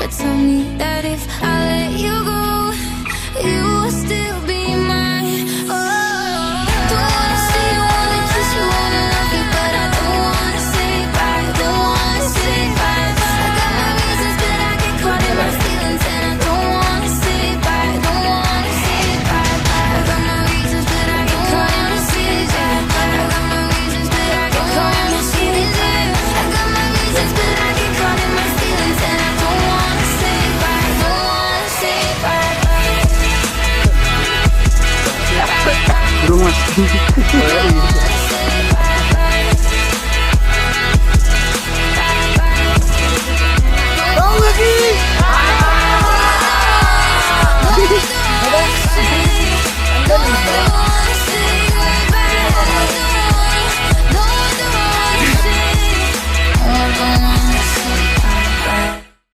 But tell me that if I let you go, you will still be mine. Oh, don't wanna see you, wanna kiss you, wanna love you, but I don't wanna say bye, don't wanna say bye. I got my reasons, but I get caught in my feelings, and I don't wanna say bye, don't wanna say bye. I got my reasons, but I get caught in my feelings. I got my reasons, but I get caught in my feelings. I got my reasons, but I get caught in my feelings, and I don't wanna say bye, don't wanna say bye. Rumah.